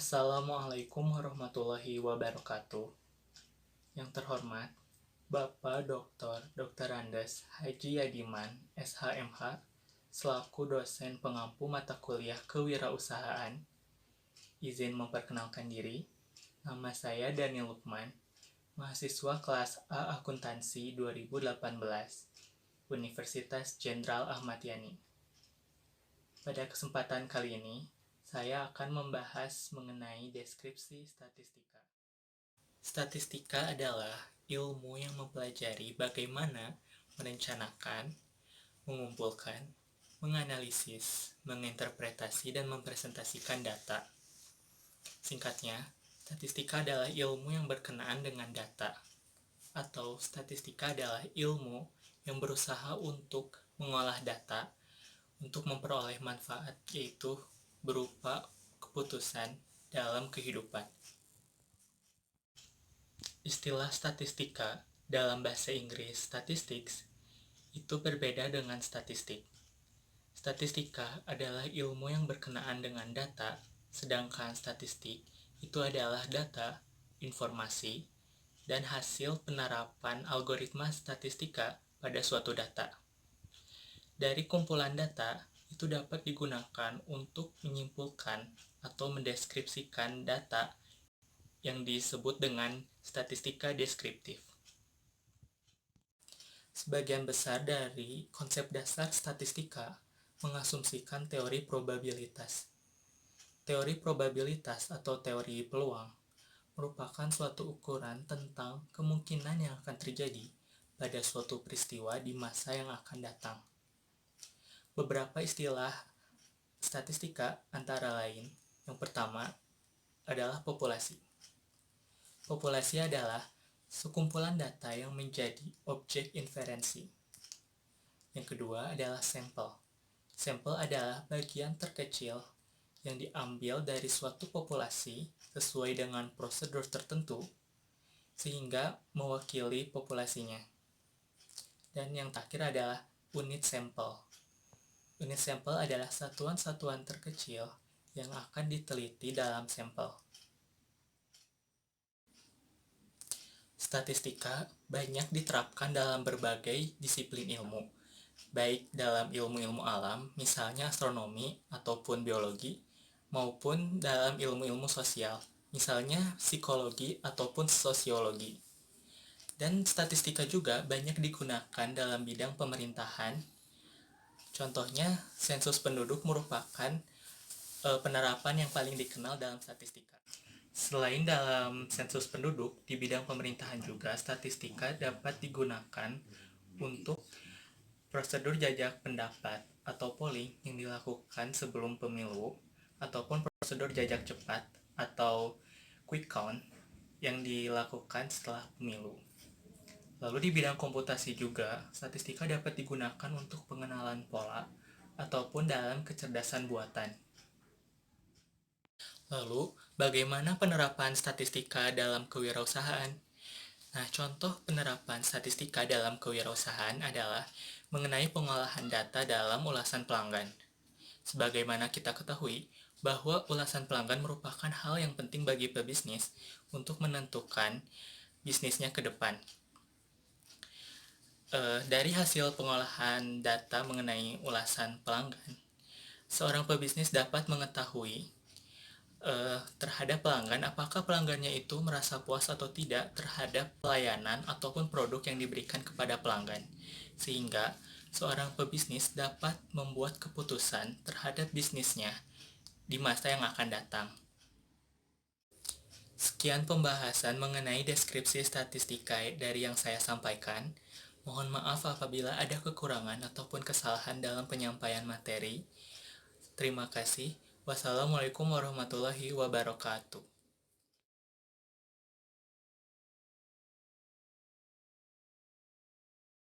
Assalamualaikum warahmatullahi wabarakatuh. Yang terhormat, Bapak Dr. Andes Haji Yadiman, SHMH, selaku dosen pengampu mata kuliah kewirausahaan, izin memperkenalkan diri. Nama saya Daniel Lukman, mahasiswa kelas A Akuntansi 2018, Universitas Jenderal Ahmad Yani. Pada kesempatan kali ini, saya akan membahas mengenai deskripsi statistika. Statistika adalah ilmu yang mempelajari bagaimana merencanakan, mengumpulkan, menganalisis, menginterpretasi, dan mempresentasikan data. Singkatnya, statistika adalah ilmu yang berkenaan dengan data, atau statistika adalah ilmu yang berusaha untuk mengolah data untuk memperoleh manfaat, yaitu berupa keputusan dalam kehidupan. Istilah statistika dalam bahasa Inggris statistics itu berbeda dengan statistik. Statistika adalah ilmu yang berkenaan dengan data, sedangkan statistik itu adalah data, informasi, dan hasil penerapan algoritma statistika pada suatu data. Dari kumpulan data, itu dapat digunakan untuk menyimpulkan atau mendeskripsikan data yang disebut dengan statistika deskriptif. Sebagian besar dari konsep dasar statistika mengasumsikan teori probabilitas. Teori probabilitas atau teori peluang merupakan suatu ukuran tentang kemungkinan yang akan terjadi pada suatu peristiwa di masa yang akan datang. Beberapa istilah statistika antara lain, yang pertama adalah populasi. Populasi adalah sekumpulan data yang menjadi objek inferensi. Yang kedua adalah sampel. Sampel adalah bagian terkecil yang diambil dari suatu populasi sesuai dengan prosedur tertentu sehingga mewakili populasinya. Dan yang terakhir adalah unit sampel. Unit sampel adalah satuan-satuan terkecil yang akan diteliti dalam sampel. Statistika banyak diterapkan dalam berbagai disiplin ilmu, baik dalam ilmu-ilmu alam, misalnya astronomi ataupun biologi, maupun dalam ilmu-ilmu sosial, misalnya psikologi ataupun sosiologi. Dan statistika juga banyak digunakan dalam bidang pemerintahan. Contohnya, sensus penduduk merupakan penerapan yang paling dikenal dalam statistika. Selain dalam sensus penduduk, di bidang pemerintahan juga statistika dapat digunakan untuk prosedur jajak pendapat atau polling yang dilakukan sebelum pemilu, ataupun prosedur jajak cepat atau quick count yang dilakukan setelah pemilu. Lalu di bidang komputasi juga, statistika dapat digunakan untuk pengenalan pola ataupun dalam kecerdasan buatan. Lalu, bagaimana penerapan statistika dalam kewirausahaan? Nah, contoh penerapan statistika dalam kewirausahaan adalah mengenai pengolahan data dalam ulasan pelanggan. Sebagaimana kita ketahui, bahwa ulasan pelanggan merupakan hal yang penting bagi pebisnis untuk menentukan bisnisnya ke depan. Dari hasil pengolahan data mengenai ulasan pelanggan, seorang pebisnis dapat mengetahui terhadap pelanggan, apakah pelanggannya itu merasa puas atau tidak terhadap pelayanan ataupun produk yang diberikan kepada pelanggan, sehingga seorang pebisnis dapat membuat keputusan terhadap bisnisnya di masa yang akan datang. Sekian pembahasan mengenai deskripsi statistika dari yang saya sampaikan. Mohon maaf apabila ada kekurangan ataupun kesalahan dalam penyampaian materi. Terima kasih. Wassalamualaikum warahmatullahi wabarakatuh.